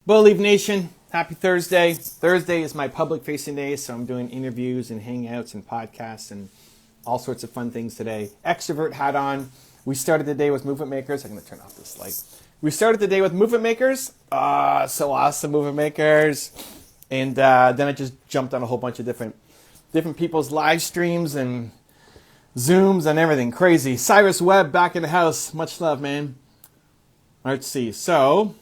Believe Nation, happy Thursday. Thursday is my public-facing day, so I'm doing interviews and hangouts and podcasts and all sorts of fun things today. Extrovert hat on. We started the day with movement makers. I'm going to turn off this light. We started the day with movement makers. So awesome, movement makers. And then I just jumped on a whole bunch of different people's live streams and Zooms and everything. Crazy. Cyrus Webb back in the house. Much love, man. Let's see. So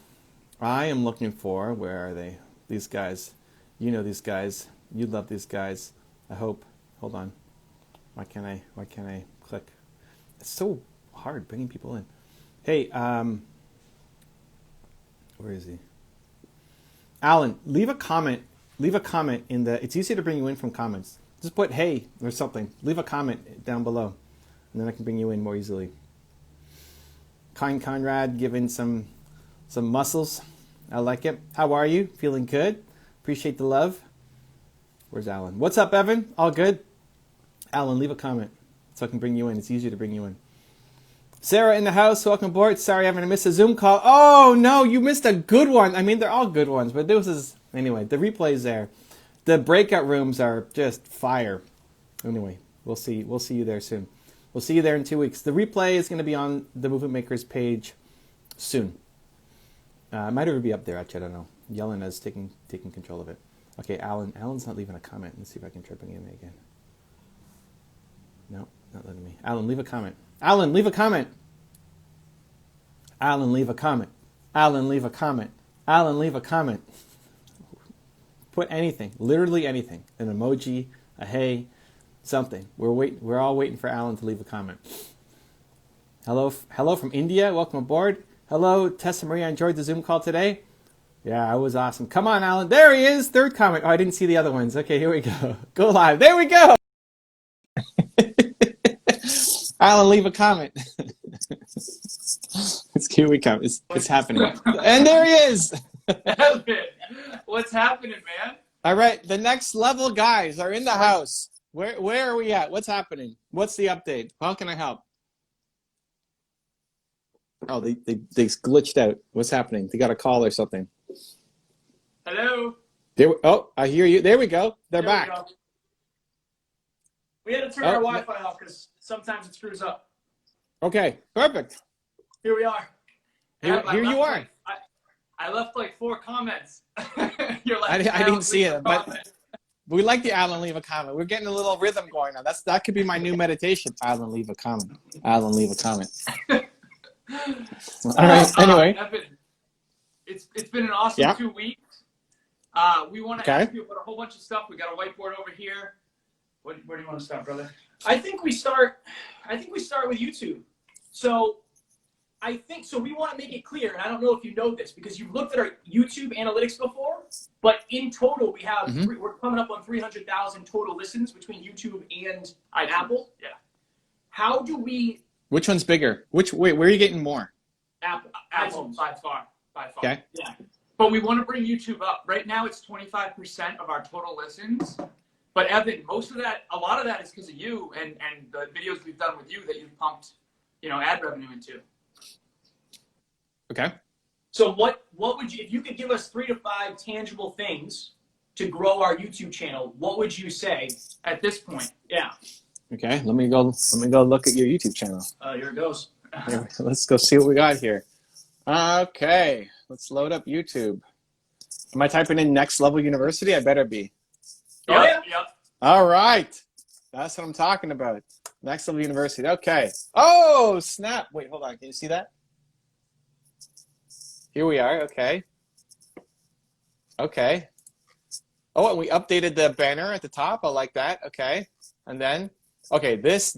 I am looking for, where are they? These guys. You know these guys. You love these guys. I hope. Hold on. Why can't I click? It's so hard bringing people in. Hey, where is he? Alan, leave a comment. Leave a comment in the, it's easier to bring you in from comments. Just put hey or something. Leave a comment down below, and then I can bring you in more easily. Kind Conrad, giving some muscles. I like it. How are you? Feeling good? Appreciate the love. Where's Alan? What's up, Evan? All good? Alan, leave a comment so I can bring you in. It's easier to bring you in. Sarah in the house, welcome aboard. Sorry, I'm going to miss a Zoom call. Oh, no, you missed a good one. I mean, they're all good ones, but this is, anyway, the replay's there. The breakout rooms are just fire. Anyway, we'll see you there soon. We'll see you there in 2 weeks. The replay is going to be on the Movement Makers page soon. It might even be up there, actually, I don't know. Yelena's taking control of it. Okay, Alan's not leaving a comment. Let's see if I can try bringing him in again. No, not letting me. Alan, leave a comment. Alan, leave a comment. Alan, leave a comment. Alan, leave a comment. Alan, leave a comment. Put anything, literally anything. An emoji, a hey, something. We're all waiting for Alan to leave a comment. Hello from India. Welcome aboard. Hello, Tessa Marie. I enjoyed the Zoom call today. Yeah, it was awesome. Come on, Alan. There he is. Third comment. Oh, I didn't see the other ones. Okay, here we go. Go live. There we go. Alan, leave a comment. Here we come. It's happening. And there he is. What's happening, man? All right, the next level guys are in the house. Where are we at? What's happening? What's the update? How can I help? Oh, they glitched out. What's happening? They got a call or something. Hello. Oh, I hear you. There we go. They're back. We had to turn our Wi-Fi off because sometimes it screws up. Okay, perfect. Here we are. Here you are. I left like 4 comments. You're like, I didn't see it, but we like the Alan, leave a comment. We're getting a little rhythm going on. That could be my new meditation. Alan, leave a comment. Alan, leave a comment. All right. Anyway, Evan, it's been an awesome 2 weeks. We want to ask you about a whole bunch of stuff. We got a whiteboard over here. Where do you want to start, brother? I think we start with YouTube. So we want to make it clear, and I don't know if you know this because you've looked at our YouTube analytics before, but in total we have we're coming up on 300,000 total listens between YouTube and Apple. Yeah. How do we? Which one's bigger? Where are you getting more? Apple by far. Okay. Yeah. But we want to bring YouTube up. Right now it's 25% of our total listens. But Evan, a lot of that is because of you and the videos we've done with you that you've pumped, ad revenue into. Okay. So what would you, if you could give us 3 to 5 tangible things to grow our YouTube channel, what would you say at this point? Yeah. Okay, let me go look at your YouTube channel. Here it goes. Let's go see what we got here. Okay, let's load up YouTube. Am I typing in Next Level University? I better be. Oh, yeah. All right. That's what I'm talking about. Next Level University. Okay. Oh, snap. Wait, hold on. Can you see that? Here we are. Okay. Okay. Oh, and we updated the banner at the top. I like that. Okay. And then, okay, this.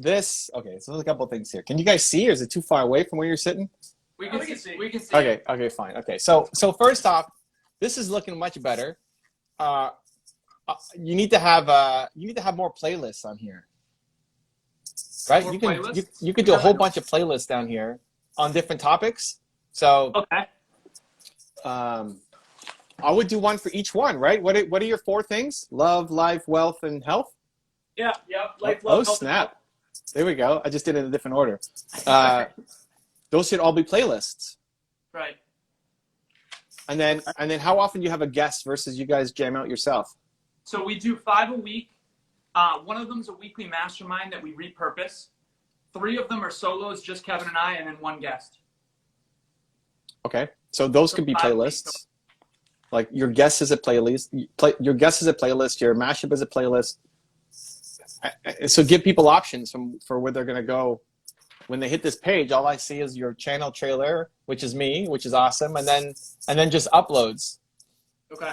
Okay, so there's a couple of things here. Can you guys see, or is it too far away from where you're sitting? We can see. Okay. Okay. Fine. Okay. So first off, this is looking much better. You need to have more playlists on here, right? You could do a whole bunch of playlists down here on different topics. So okay, I would do one for each one, right? What are your 4 things? Love, life, wealth, and health. Yeah. Life, love, health, snap! There we go. I just did it in a different order. Those should all be playlists. Right. And then how often do you have a guest versus you guys jam out yourself? So we do 5 a week. One of them is a weekly mastermind that we repurpose. 3 of them are solos, just Kevin and I, and then 1 guest. Okay, so those could be playlists. Like your guest is a playlist. Your guest is a playlist. Your mashup is a playlist. So give people options for where they're going to go. When they hit this page, all I see is your channel trailer, which is me, which is awesome, and then just uploads. Okay.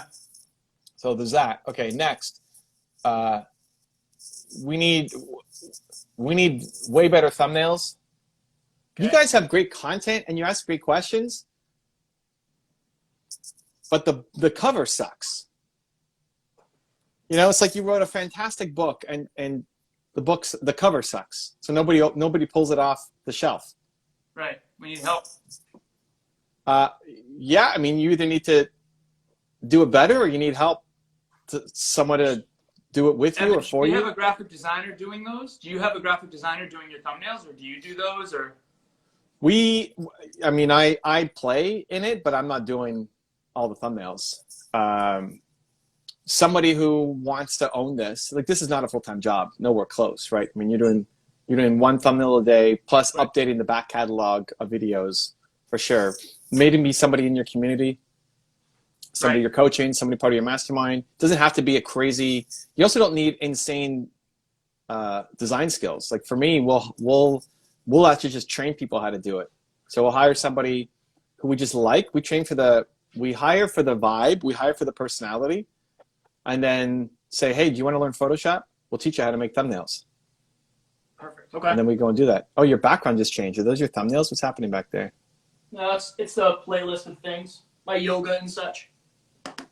So there's that. Okay, next. We need way better thumbnails. Okay. You guys have great content and you ask great questions, but the cover sucks. You know, it's like you wrote a fantastic book and the cover sucks. So nobody pulls it off the shelf. Right. We need help. Yeah, I mean, you either need to do it better or you need help to someone to do it with you or for you. Do you have a graphic designer doing those? Do you have a graphic designer doing your thumbnails, or do you do those? Or I mean, I play in it, but I'm not doing all the thumbnails. Somebody who wants to own this, like this is not a full-time job, nowhere close, right? I mean, you're doing 1 thumbnail a day plus updating the back catalog of videos for sure. Maybe be somebody in your community, somebody you're coaching, somebody part of your mastermind. It doesn't have to be a crazy. You also don't need insane design skills. Like for me, we'll actually just train people how to do it. So we'll hire somebody who we just like. We hire for the vibe. We hire for the personality. And then say, hey, do you want to learn Photoshop? We'll teach you how to make thumbnails. Perfect. Okay. And then we go and do that. Oh, your background just changed. Are those your thumbnails? What's happening back there? No, it's a playlist of things, like yoga and such.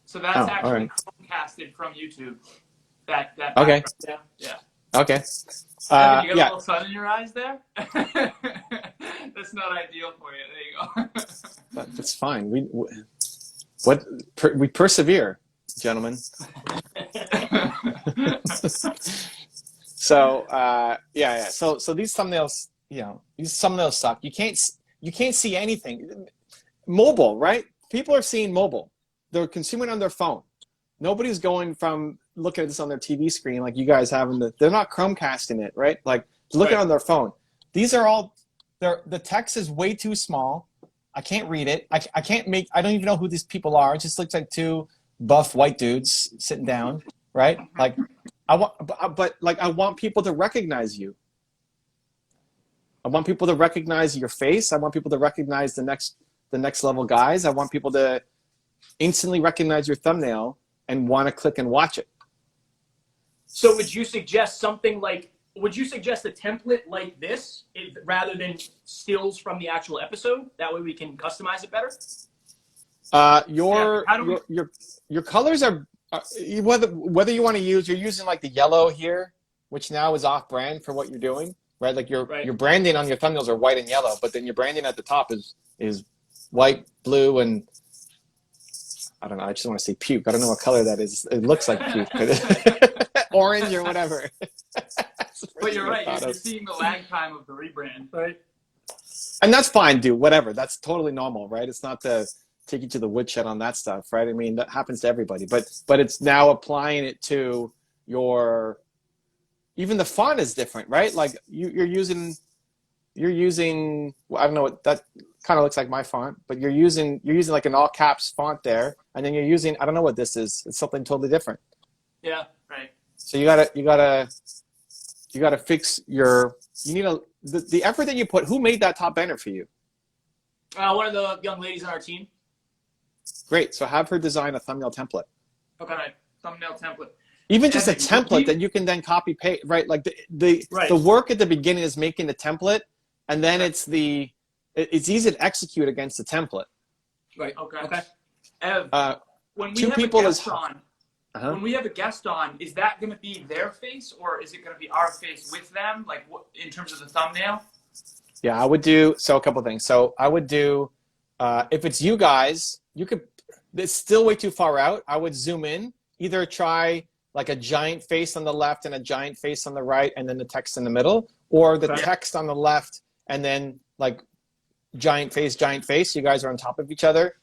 So that's actually Chromecasted from YouTube. That okay. Yeah. Okay. You got a little sun in your eyes there? That's not ideal for you. There you go. That's fine. We persevere, gentlemen. So yeah. So these thumbnails, these thumbnails suck. You can't see anything. Mobile, right? People are seeing mobile. They're consuming on their phone. Nobody's going from looking at this on their TV screen like you guys have. They're not Chromecasting it, right? Like looking on their phone. These are all. The text is way too small. I can't read it. I don't even know who these people are. It just looks like 2 buff white dudes sitting down, right? Like I want people to recognize you. I want people to recognize your face. I want people to recognize the next level guys. I want people to instantly recognize your thumbnail and want to click and watch it. So would you suggest something like, would you suggest a template like this rather than stills from the actual episode? That way we can customize it better? Your colors are, whether you want to use, you're using like the yellow here, which now is off brand for what you're doing, right? Like your branding on your thumbnails are white and yellow, but then your branding at the top is white, blue, and I don't know. I just want to say puke. I don't know what color that is. It looks like puke, orange or whatever. But you're right. You're seeing the lag time of the rebrand, right? And that's fine, dude. Whatever. That's totally normal, right? It's not to take you to the woodshed on that stuff, right? I mean, that happens to everybody. But it's now applying it to your. Even the font is different, right? Like you're using. I don't know what that kind of looks like my font, but you're using like an all caps font there, and then you're using, I don't know what this is. It's something totally different. Yeah, right. So you gotta fix your. You need the effort that you put. Who made that top banner for you? One of the young ladies on our team. Great. So have her design a thumbnail template. Okay, thumbnail template. Even just a template that you can then copy paste, right? Like the work at the beginning is making the template, and then it's easy to execute against the template. Right. Okay. Ev, when we when we have a guest on, is that going to be their face or is it going to be our face with them? Like in terms of the thumbnail? Yeah, I would do a couple of things. So I would do if it's you guys, it's still way too far out. I would zoom in. Either try like a giant face on the left and a giant face on the right, and then the text in the middle, or the text on the left and then like giant face. You guys are on top of each other.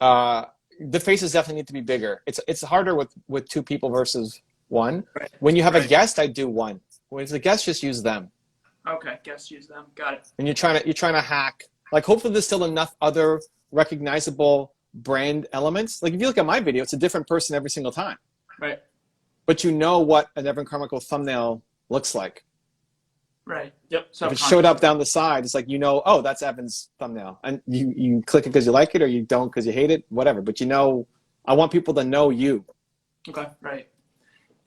The faces definitely need to be bigger. It's harder with two people versus one. Right. When you have a guest, I do one. When it's a guest, just use them. Okay, guests use them. Got it. And you're trying to hack. Like, hopefully there's still enough other recognizable brand elements. Like, if you look at my video, it's a different person every single time. Right. But you know what an Evan Carmichael thumbnail looks like. Right. Yep. So if it showed up down the side, it's like, oh, that's Evan's thumbnail. And you click it because you like it, or you don't because you hate it, whatever. But I want people to know you. Okay, right.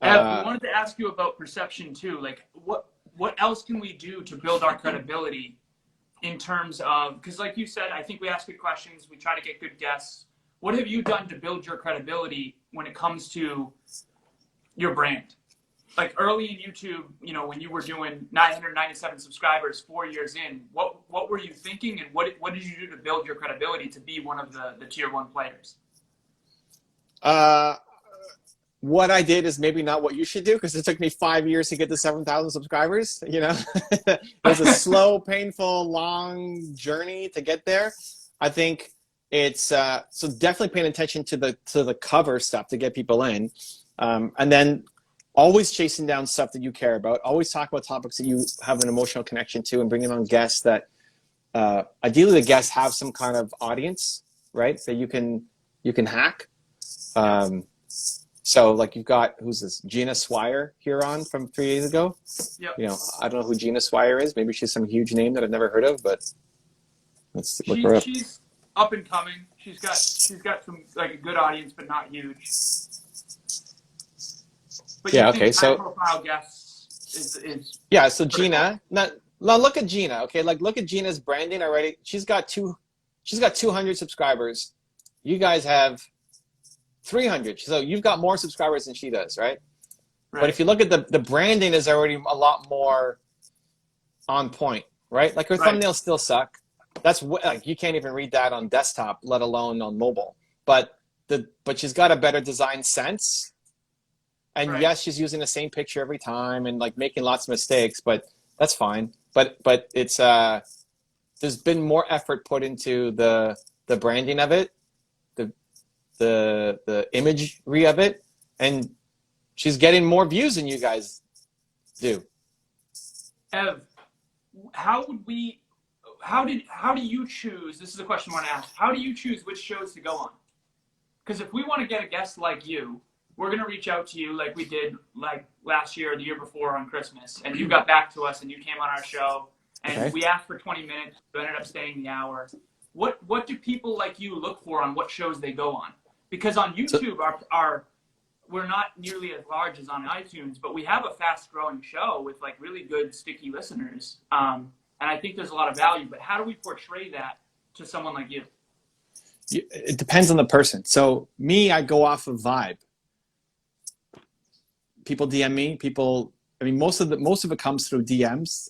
Ev, we wanted to ask you about perception too. Like, what else can we do to build our credibility in terms of, because like you said, I think we ask good questions, we try to get good guests. What have you done to build your credibility when it comes to your brand? Like early in YouTube, when you were doing 997 subscribers 4 years in, what were you thinking, and what did you do to build your credibility to be one of the tier 1 players? What I did is maybe not what you should do, because it took me 5 years to get to 7,000 subscribers. It was a slow, painful, long journey to get there. I think it's so definitely paying attention to the cover stuff to get people in, and then always chasing down stuff that you care about. Always talk about topics that you have an emotional connection to, and bringing on guests that ideally the guests have some kind of audience, right? That you can hack. So like you've got, who's this, Gina Swire here on from 3 days ago. Yep. I don't know who Gina Swire is. Maybe she's some huge name that I've never heard of, but let's look her up. She's up and coming. She's got some like a good audience, but not huge. But yeah. Okay. So high-profile guests is yeah. So Gina, now look at Gina. Okay, like look at Gina's branding already. She's got 200 subscribers. You guys have 300. So you've got more subscribers than she does, right? But if you look at the branding is already a lot more on point, right? Like her thumbnails still suck. That's like you can't even read that on desktop, let alone on mobile. But she's got a better design sense. And yes, she's using the same picture every time and like making lots of mistakes, but that's fine. But it's there's been more effort put into the branding of it, the imagery of it, and she's getting more views than you guys do. Ev, how do you choose? This is a question I want to ask. How do you choose which shows to go on? Because if we want to get a guest like you, we're going to reach out to you like we did like last year or the year before on Christmas, and you got back to us and you came on our show, and we asked for 20 minutes, but ended up staying the hour. What do people like you look for on what shows they go on? Because on YouTube, we're not nearly as large as on iTunes, but we have a fast-growing show with like really good, sticky listeners, and I think there's a lot of value. But how do we portray that to someone like you? It depends on the person. So me, I go off of vibe. People DM me. Most of it comes through DMs,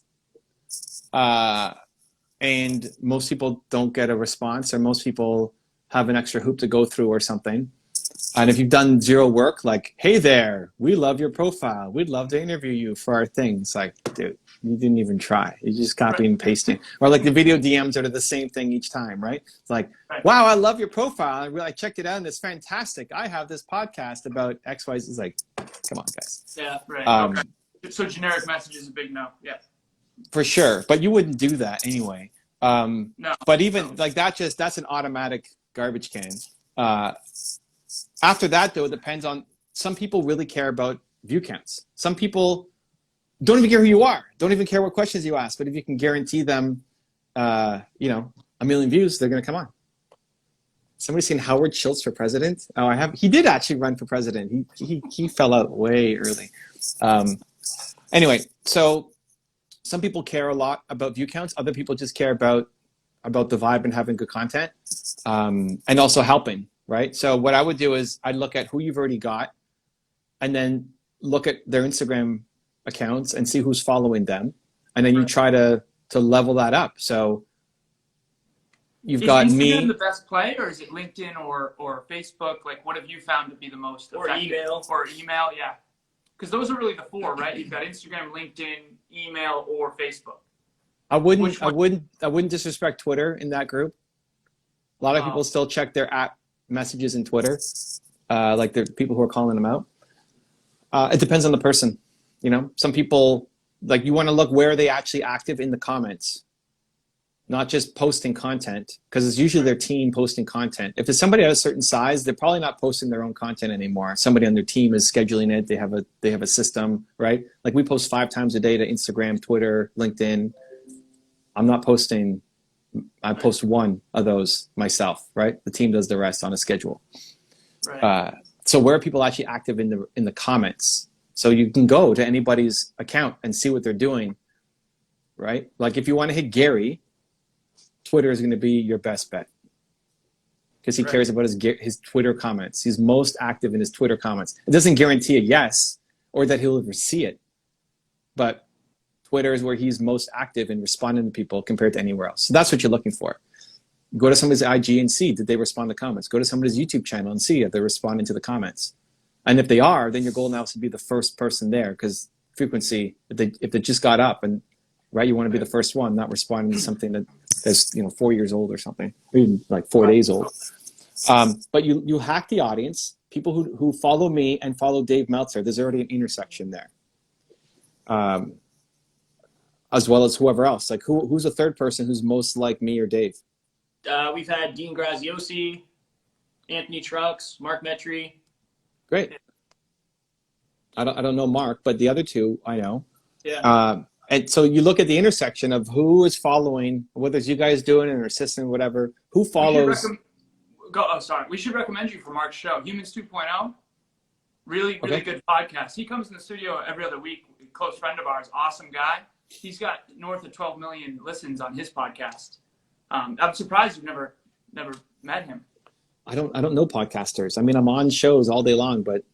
and most people don't get a response, or most people have an extra hoop to go through or something. And if you've done zero work, like, hey there, we love your profile, we'd love to interview you for our things. Like, dude, you didn't even try. You just copy and pasting. Or like the video DMs are the same thing each time, right? It's like, wow, I love your profile. I checked it out and it's fantastic. I have this podcast about X, Y, Z. It's like, come on, guys. Yeah, right. Okay. So generic message is a big no. Yeah. For sure. But you wouldn't do that anyway. No. But even like that's an automatic garbage can. After that, though, it depends on, some people really care about view counts. Some people don't even care who you are, don't even care what questions you ask. But if you can guarantee them, 1 million views, they're going to come on. Somebody seen Howard Schultz for president? Oh, I have. He did actually run for president. He fell out way early. Anyway, so some people care a lot about view counts. Other people just care about the vibe and having good content, and also helping. Right. So what I would do is I'd look at who you've already got, and then look at their Instagram accounts and see who's following them, and then you try to level that up. So you've got me. Is Instagram the best play, or is it LinkedIn or Facebook? Like, what have you found to be the most effective? Or email, yeah. Because those are really the four, right? You've got Instagram, LinkedIn, email, or Facebook. I wouldn't disrespect Twitter in that group. A lot of people still check their messages in Twitter, like the people who are calling them out. It depends on the person. You know, some people, like, you want to look where are they actually active in the comments, not just posting content, because it's usually their team posting content. If it's somebody at a certain size, they're probably not posting their own content anymore. Somebody on their team is scheduling it. They have a system, right? Like, we post 5 times a day to Instagram, Twitter, LinkedIn. I'm not posting. I post 1 of those myself, right? The team does the rest on a schedule. Right. So where are people actually active in the comments? So you can go to anybody's account and see what they're doing, right? Like, if you want to hit Gary, Twitter is going to be your best bet because he cares about his Twitter comments. He's most active in his Twitter comments. It doesn't guarantee a yes or that he'll ever see it, but Twitter is where he's most active in responding to people compared to anywhere else. So that's what you're looking for. Go to somebody's IG and see, did they respond to comments? Go to somebody's YouTube channel and see if they're responding to the comments. And if they are, then your goal now is to be the first person there, because frequency, if they just got up and, right, you want to be the first one, not responding to something that's 4 years old or something, or even like 4 days old. But you hack the audience. People who follow me and follow Dave Meltzer, there's already an intersection there. As well as whoever else. Like, who's a third person who's most like me or Dave? We've had Dean Graziosi, Anthony Trucks, Mark Metry. Great. I don't know Mark, but the other 2 I know. Yeah. And so you look at the intersection of who is following, whether it's you guys doing it or assistant, whatever, who follows. We should recommend you for Mark's show, Humans 2.0. Really good podcast. He comes in the studio every other week. A close friend of ours, awesome guy. He's got north of 12 million listens on his podcast. I'm surprised you've never met him. I don't know podcasters. I mean, I'm on shows all day long, but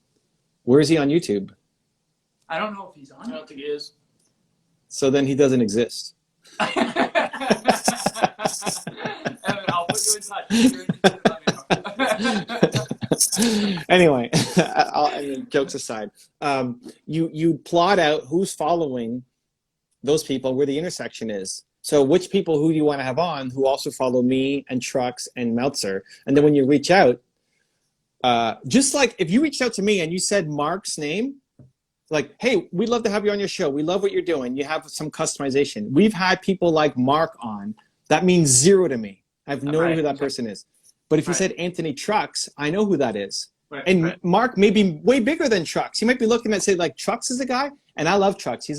where is he on YouTube? I don't know if he's on. I don't think he is. So then he doesn't exist. Evan, I'll put you in touch. Anyway, jokes aside, you plot out who's following those people, where the intersection is. So which people who you want to have on who also follow me and Trucks and Meltzer. And then when you reach out, just like if you reached out to me and you said Mark's name, like, hey, we'd love to have you on your show. We love what you're doing. You have some customization. We've had people like Mark on. That means 0 to me. I have no idea who that person is. But if you said Anthony Trucks, I know who that is. And Mark may be way bigger than Trucks. He might be looking at, say, like, Trucks is a guy, and I love Trucks.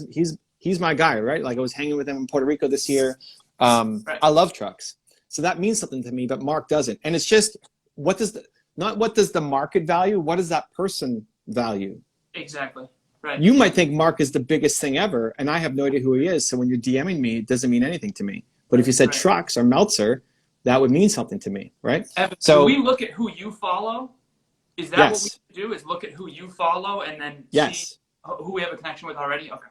He's my guy, right? Like, I was hanging with him in Puerto Rico this year. I love Trucks. So that means something to me, but Mark doesn't. And it's just, what does the market value, what does that person value? Exactly. Right. You might think Mark is the biggest thing ever, and I have no idea who he is. So when you're DMing me, it doesn't mean anything to me. But if you said Trucks or Meltzer, that would mean something to me, right? Evan, so we look at who you follow. Is that what we do? Is look at who you follow and then see who we have a connection with already? Okay.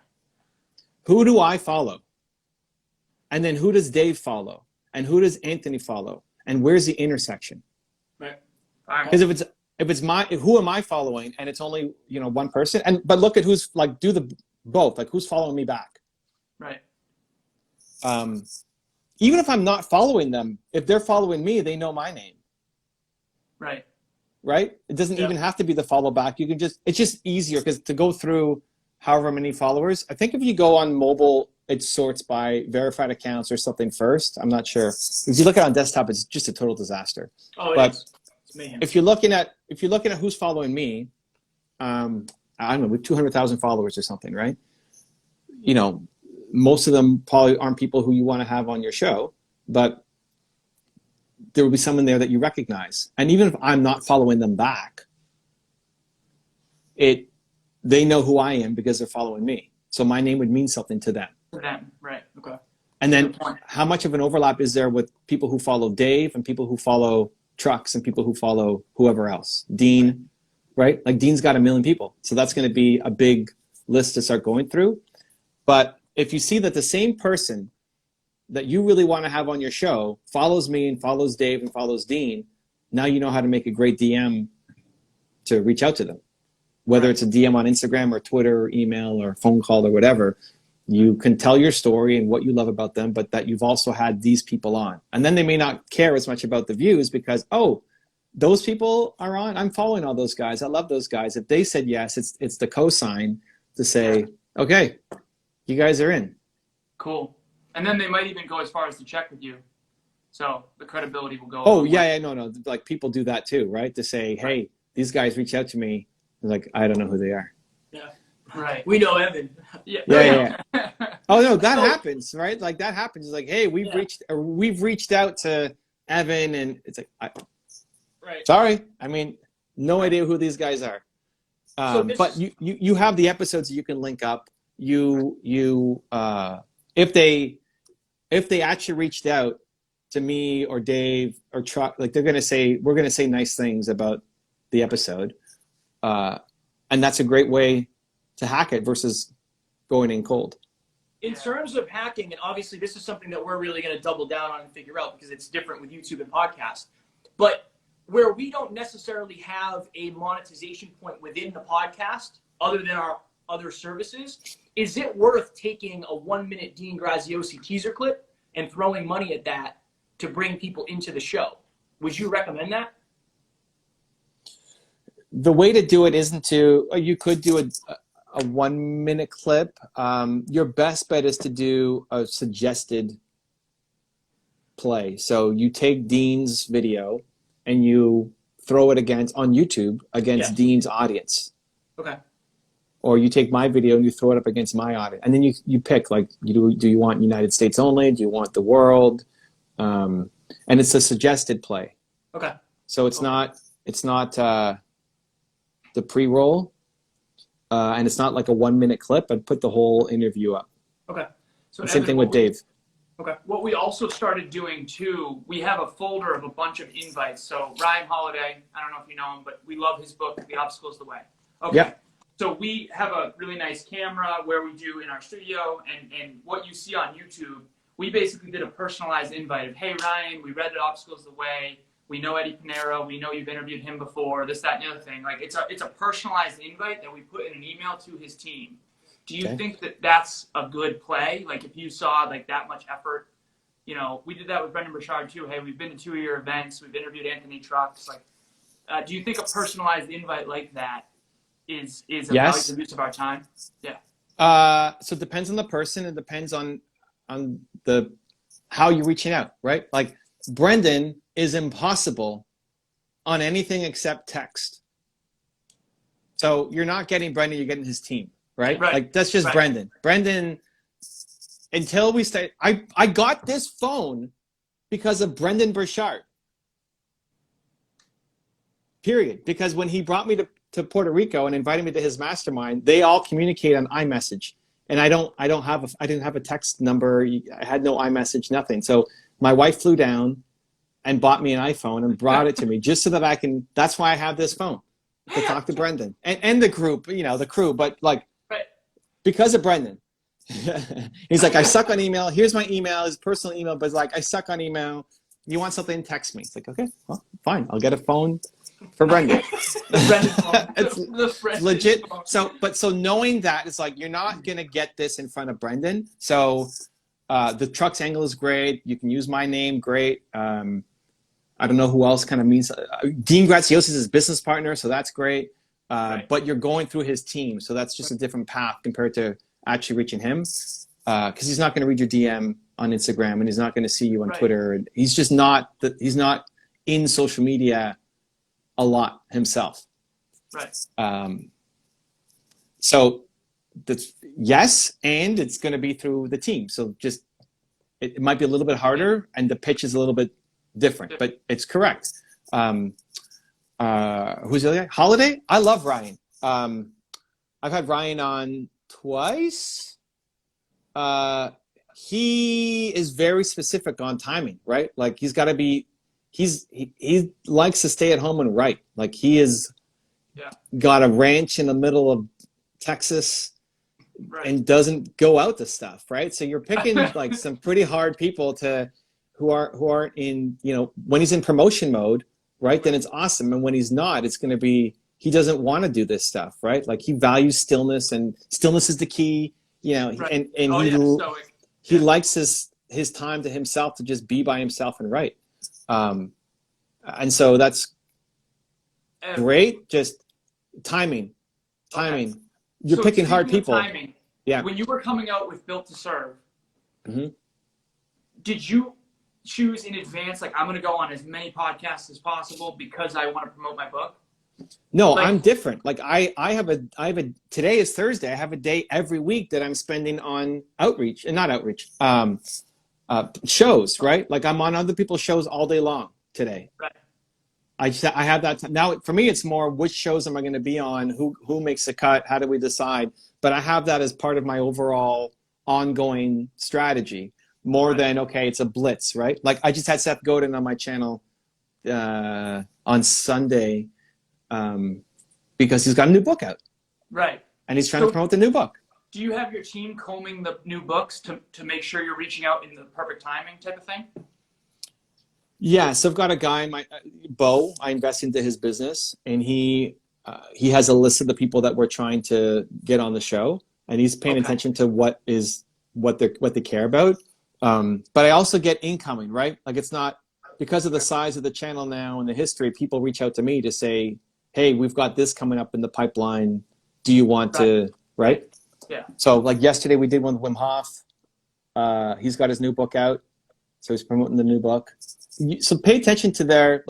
Who do I follow? And then who does Dave follow? And who does Anthony follow? And where's the intersection? Right. Because if it's who am I following, and it's only one person, but look at who's, like, do the both, like, who's following me back. Right. Even if I'm not following them, if they're following me, they know my name. Right. Right? It doesn't even have to be the follow back. You can it's just easier, because to go through however many followers, I think if you go on mobile, it sorts by verified accounts or something first. I'm not sure. If you look at it on desktop, it's just a total disaster. Oh, but it's mayhem. if you're looking at who's following me, I don't know, with 200,000 followers or something, right? Most of them probably aren't people who you want to have on your show, but there will be someone there that you recognize. And even if I'm not following them back, they know who I am because they're following me. So my name would mean something to them. To them, right? Okay. And then how much of an overlap is there with people who follow Dave and people who follow Trucks and people who follow whoever else? Dean, right? Like, Dean's got 1 million people. So that's going to be a big list to start going through. But if you see that the same person that you really want to have on your show follows me and follows Dave and follows Dean, now you know how to make a great DM to reach out to them. Whether it's a DM on Instagram or Twitter or email or phone call or whatever, you can tell your story and what you love about them, but that you've also had these people on. And then they may not care as much about the views because, those people are on, I'm following all those guys. I love those guys. If they said yes, it's the cosign to say, okay, you guys are in. Cool. And then they might even go as far as to check with you. So the credibility will go. Oh, yeah, no. Like people do that too, right? To say, hey, these guys reach out to me. Like, I don't know who they are. Yeah. Right. We know Evan. Yeah. Oh, no, that happens, right? Like that happens. It's like, hey, we've reached out to Evan, and it's like, sorry. I mean, no idea who these guys are. But you have the episodes that you can link up. If they actually reached out to me or Dave or Truck, like we're gonna say nice things about the episode, and that's a great way to hack it versus going in cold. In terms of hacking, and obviously this is something that we're really going to double down on and figure out because it's different with YouTube and podcast, but where we don't necessarily have a monetization point within the podcast other than our other services, is it worth taking a 1-minute Dean Graziosi teaser clip and throwing money at that to bring people into the show? Would you recommend that? The way to do it isn't to, you could do a 1-minute clip. Your best bet is to do a suggested play. So you take Dean's video and you throw it on YouTube against Dean's audience. Okay. Or you take my video and you throw it up against my audience. And then you pick, like, do you want United States only? Do you want the world? And it's a suggested play. Okay. So it's not the pre-roll, and it's not like a 1-minute clip. I'd put the whole interview up. Okay. So same thing with Dave. Okay. What we also started doing too, we have a folder of a bunch of invites. So Ryan Holiday, I don't know if you know him, but we love his book, The Obstacle is the Way. Okay. Yeah. So we have a really nice camera where we do in our studio, and what you see on YouTube, we basically did a personalized invite of, hey Ryan, we read The Obstacle is the Way. We know Eddie Pinero. We know you've interviewed him before. This, that, and the other thing. Like it's a personalized invite that we put in an email to his team. Do you think that that's a good play? Like if you saw like that much effort, you know, we did that with Brendan Burchard too. Hey, we've been to 2 of your events. We've interviewed Anthony Trucks. Like, do you think a personalized invite like that is a valuable use of our time? Yeah. So it depends on the person. It depends on the how you're reaching out, right? Like Brendan is impossible on anything except text. So you're not getting Brendan, you're getting his team, right? Like that's just Brendan. Brendan, until we start, I got this phone because of Brendan Burchard. Period. Because when he brought me to Puerto Rico and invited me to his mastermind, they all communicate on iMessage. And I didn't have a text number. I had no iMessage, nothing. So my wife flew down and bought me an iPhone and brought it to me just so that I can, that's why I have this phone, to talk to Brendan and the group, you know, the crew, but like, because of Brendan. He's like, I suck on email. Here's my email, his personal email, but it's like, I suck on email. You want something, text me. It's like, okay, well, fine. I'll get a phone for Brendan. It's legit. So knowing that, it's like, you're not going to get this in front of Brendan. So the Trucks angle is great. You can use my name. Great. I don't know who else kind of means. Dean Graziosi is his business partner, so that's great. But you're going through his team, so that's just a different path compared to actually reaching him. Because he's not going to read your DM on Instagram, and he's not going to see you on Twitter. And he's just not. He's not in social media a lot himself. Right. So that's yes, and it's going to be through the team. So just it might be a little bit harder, and the pitch is a little bit different, but it's correct. Who's the other guy? Holiday? I love Ryan. I've had Ryan on twice. He is very specific on timing, right? Like he's got to be, he likes to stay at home and write. Like he is got a ranch in the middle of Texas and doesn't go out to stuff, right? So you're picking like some pretty hard people who aren't in, you know, when he's in promotion mode, right? Then it's awesome. And when he's not, it's going to be, he doesn't want to do this stuff, right? Like he values stillness, and stillness is the key, you know, and he likes his time to himself to just be by himself and write. And so that's Great. Just timing. Okay. You're So picking hard speaking of people. timing, Yeah. when you were coming out with Built to Serve, Mhm. did you choose in advance, like, I'm going to go on as many podcasts as possible because I want to promote my book? No, Like, I'm different. Like I have a today is Thursday. I have a day every week that I'm spending on outreach and not outreach, shows, right? Like I'm on other people's shows all day long today. right. I have that time. Now for me, it's more which shows am I going to be on? Who makes the cut? How do we decide? But I have that as part of my overall ongoing strategy more than, okay, it's a blitz, right? Like I just had Seth Godin on my channel on Sunday because he's got a new book out. Right. And he's trying to promote the new book. Do you have your team combing the new books to make sure you're reaching out in the perfect timing type of thing? Yeah, so I've got a guy, Bo, I invest into his business, and he has a list of the people that we're trying to get on the show, and he's paying attention to what they care about. But I also get incoming, right? Like it's not, because of the size of the channel now and the history, people reach out to me to say, hey, we've got this coming up in the pipeline. Do you want to, right? Yeah. So like yesterday we did one with Wim Hof. He's got his new book out, so he's promoting the new book. So pay attention to their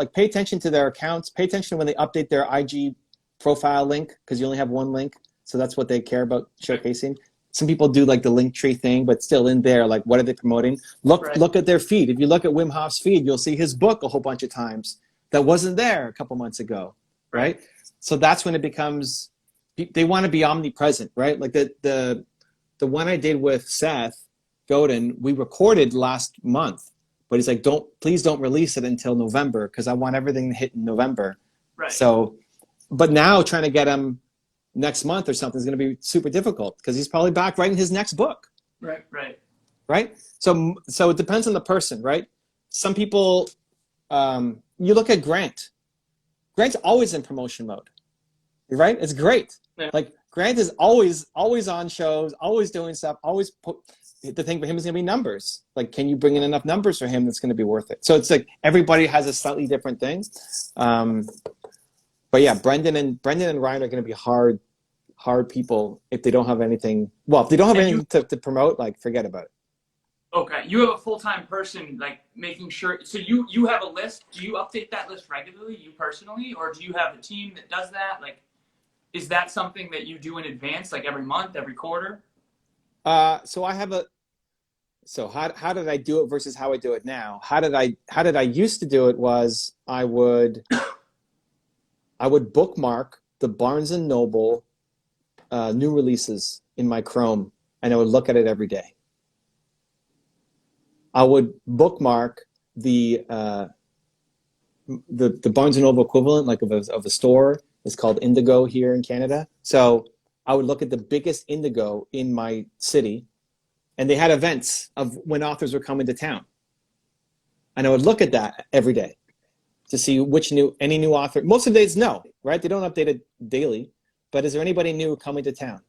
accounts. Pay attention to when they update their IG profile link, because you only have one link. So that's what they care about showcasing. Some people do like the link tree thing, but still in there, like what are they promoting? Look at their feed. If you look at Wim Hof's feed, you'll see his book a whole bunch of times that wasn't there a couple months ago, right? So that's when it becomes, they want to be omnipresent, right? Like the one I did with Seth Godin, we recorded last month. But he's like, please don't release it until November, because I want everything to hit in November. Right. So, but now trying to get him next month or something is going to be super difficult, because he's probably back writing his next book. Right. So it depends on the person, right? Some people, you look at Grant. Grant's always in promotion mode, right? It's great. Yeah. Like Grant is always on shows, always doing stuff, always the thing for him is going to be numbers. Like, can you bring in enough numbers for him that's going to be worth it? So it's like everybody has a slightly different thing. But yeah, Brendan and Ryan are going to be hard people if they don't have anything. Well, if they don't have anything to promote, like forget about it. Okay, you have a full-time person, like making sure. So you have a list. Do you update that list regularly, you personally, or do you have a team that does that? Like, is that something that you do in advance, like every month, every quarter? So I have how did I do it versus how I do it now? How did I used to do it was I would bookmark the Barnes and Noble new releases in my Chrome, and I would look at it every day. I would bookmark the Barnes and Noble equivalent, like of a store. It's called Indigo here in Canada. So I would look at the biggest Indigo in my city, and they had events of when authors were coming to town. And I would look at that every day to see any new author. Most of the days, no, right? They don't update it daily, but is there anybody new coming to town?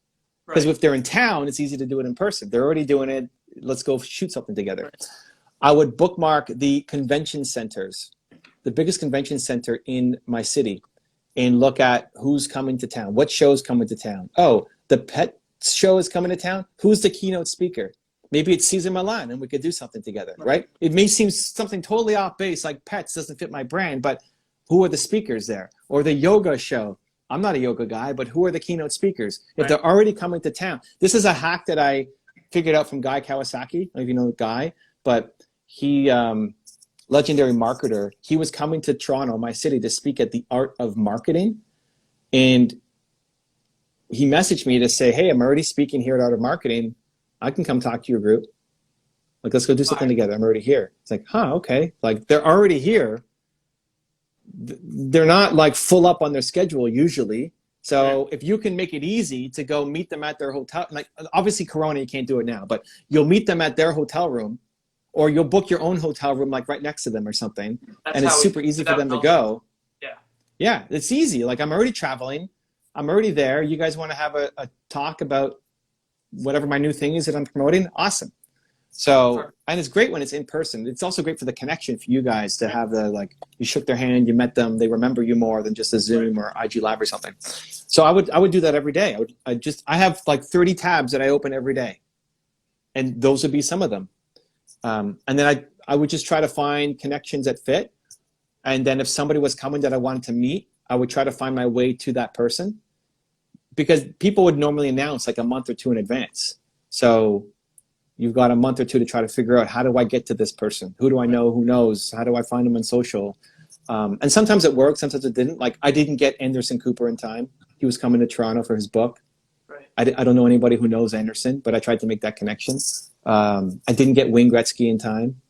Because if they're in town, it's easy to do it in person. They're already doing it. Let's go shoot something together. Right. I would bookmark the convention centers, the biggest convention center in my city, and look at who's coming to town, what show's coming to town. Oh, the pet show is coming to town. Who's the keynote speaker? Maybe it's Cesar Millan and we could do something together, right? It may seem something totally off base, like pets doesn't fit my brand, but who are the speakers there? Or the yoga show. I'm not a yoga guy, but who are the keynote speakers? If they're already coming to town. This is a hack that I figured out from Guy Kawasaki. I don't know if you know the guy, but he, legendary marketer, he was coming to Toronto, my city, to speak at the Art of Marketing. And he messaged me to say, hey, I'm already speaking here at Art of Marketing. I can come talk to your group. Like, let's go do something together. I'm already here. It's like, okay. Like, they're already here. They're not like full up on their schedule usually. So if you can make it easy to go meet them at their hotel, like obviously Corona, you can't do it now, but you'll meet them at their hotel room, or you'll book your own hotel room, like right next to them or something. And it's super easy for them to go. Yeah, it's easy. Like, I'm already traveling. I'm already there. You guys want to have a talk about whatever my new thing is that I'm promoting? Awesome. So, and it's great when it's in person. It's also great for the connection for you guys to have the, like, you shook their hand, you met them, they remember you more than just a Zoom or IG Live or something. So I would do that every day. I have like 30 tabs that I open every day, and those would be some of them. And then I would just try to find connections that fit. And then if somebody was coming that I wanted to meet, I would try to find my way to that person, because people would normally announce like a month or two in advance. So you've got a month or two to try to figure out, how do I get to this person? Who do I know? Who knows? How do I find them on social? And sometimes it worked, sometimes it didn't. Like, I didn't get Anderson Cooper in time. He was coming to Toronto for his book. Right. I don't know anybody who knows Anderson, but I tried to make that connection. I didn't get Wayne Gretzky in time,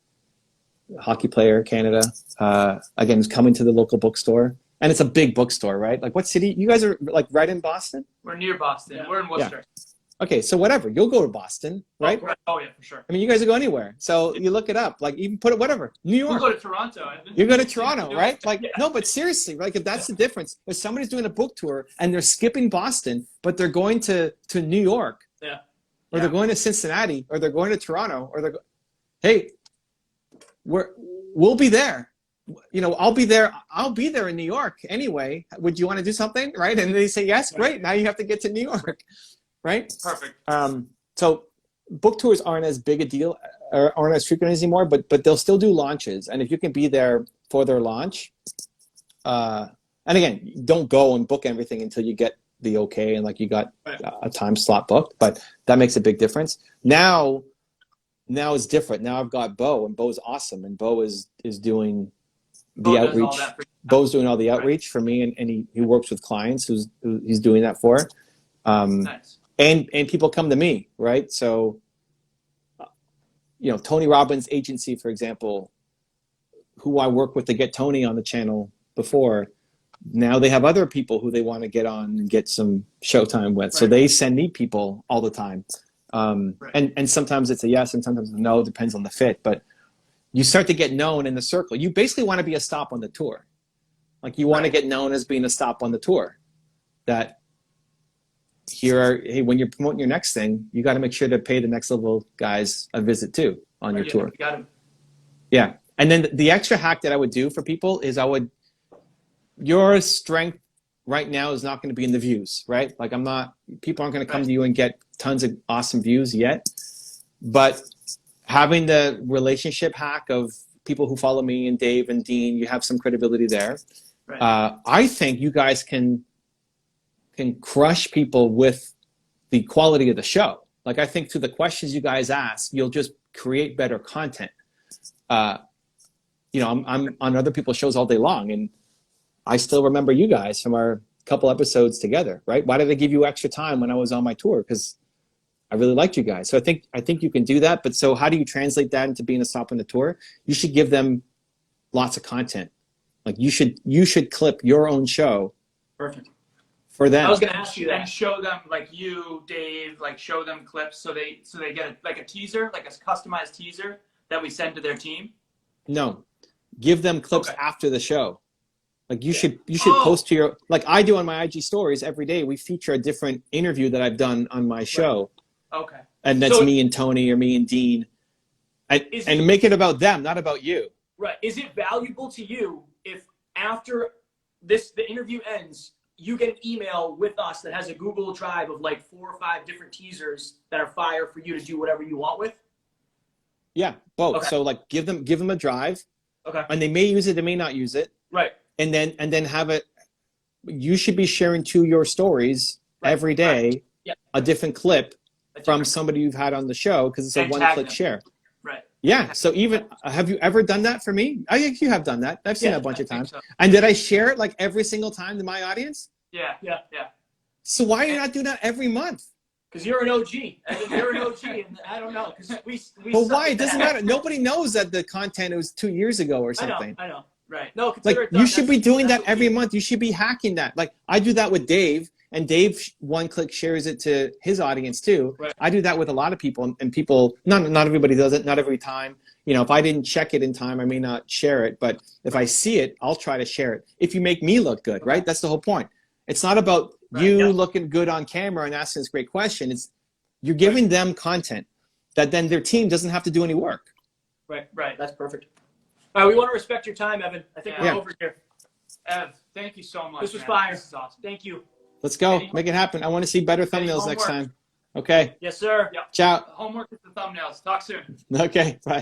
hockey player, Canada. Again, was coming to the local bookstore. And it's a big bookstore, right? Like, what city? You guys are like right in Boston? We're near Boston. Yeah. We're in Worcester. Yeah. Okay, so whatever. You'll go to Boston, right? Oh, yeah, for sure. I mean, you guys will go anywhere. So you look it up. Like, even put it, whatever. New York. We'll go to Toronto. You go to Toronto, right? Like, no, but seriously, like, if that's the difference, if somebody's doing a book tour and they're skipping Boston, but they're going to New York, or they're going to Cincinnati, or they're going to Toronto, or hey, we'll be there. You know, I'll be there in New York anyway. Would you want to do something, right? And they say yes. Great. Now you have to get to New York, right? Perfect. So book tours aren't as big a deal, or aren't as frequent anymore, but they'll still do launches. And if you can be there for their launch, and again, don't go and book everything until you get the okay and like you got a time slot booked, but that makes a big difference. Now it's different. Now I've got Bo, and Bo's awesome, and Bo is doing the outreach. Bo's doing all the outreach for me, and he works with clients who he's doing that for. Nice. And people come to me, right? So, you know, Tony Robbins' agency, for example, who I worked with to get Tony on the channel before, now they have other people who they want to get on and get some showtime with. Right. So they send me people all the time. And sometimes it's a yes and sometimes a no, depends on the fit. But you start to get known in the circle. You basically want to be a stop on the tour. Like, you want to get known as being a stop on the tour. That hey, when you're promoting your next thing, you got to make sure to pay the next level guys a visit too on your tour. You got Yeah. And then the extra hack that I would do for people is your strength right now is not going to be in the views, right? Like, people aren't going to come to you and get tons of awesome views yet, but having the relationship hack of people who follow me and Dave and Dean, you have some credibility there. Right. I think you guys can crush people with the quality of the show. Like, I think through the questions you guys ask, you'll just create better content. You know, I'm on other people's shows all day long, and I still remember you guys from our couple episodes together, right? Why did I give you extra time when I was on my tour? Because I really liked you guys. So I think you can do that. But so how do you translate that into being a stop on the tour? You should give them lots of content. Like, you should clip your own show. Perfect. For them. I was going to ask you that. And show them, like you, Dave, like show them clips so they get like a teaser, like a customized teaser that we send to their team. No, give them clips after the show. Like, you should post to your, like I do on my IG stories every day. We feature a different interview that I've done on my show. Right. Okay. And that's me and Tony or me and Dean. And make it about them, not about you. Right. Is it valuable to you if after the interview ends, you get an email with us that has a Google Drive of like 4 or 5 different teasers that are fire for you to do whatever you want with? Yeah, both. Okay. So like give them a drive. Okay. And they may use it, they may not use it. Right. And then have it. You should be sharing to your stories every day a different clip from somebody you've had on the show, because it's a one-click share. Right. Yeah. So even have you ever done that for me? I think you have done that. I've seen it a bunch of times. So. And did I share it like every single time to my audience? Yeah. So why are you not doing that every month? Because you're an OG. I mean, you're an OG, and I don't know. Because we. But why? It doesn't matter. Nobody knows that the content was 2 years ago or something. I know. Right. No. Like, you should be doing that every month. You should be hacking that. Like, I do that with Dave, and Dave one-click shares it to his audience too. Right. I do that with a lot of people, and people. Not everybody does it. Not every time. You know, if I didn't check it in time, I may not share it. But if I see it, I'll try to share it. If you make me look good, right? That's the whole point. It's not about you looking good on camera and asking this great question. It's you're giving them content. that then their team doesn't have to do any work. Right. That's perfect. All right, we want to respect your time, Evan. I think we're over here. Ev, thank you so much. This was fire. This is awesome. Thank you. Let's go. Make it happen. I want to see better thumbnails next time. Okay. Yes, sir. Yep. Ciao. Homework is the thumbnails. Talk soon. Okay. Bye.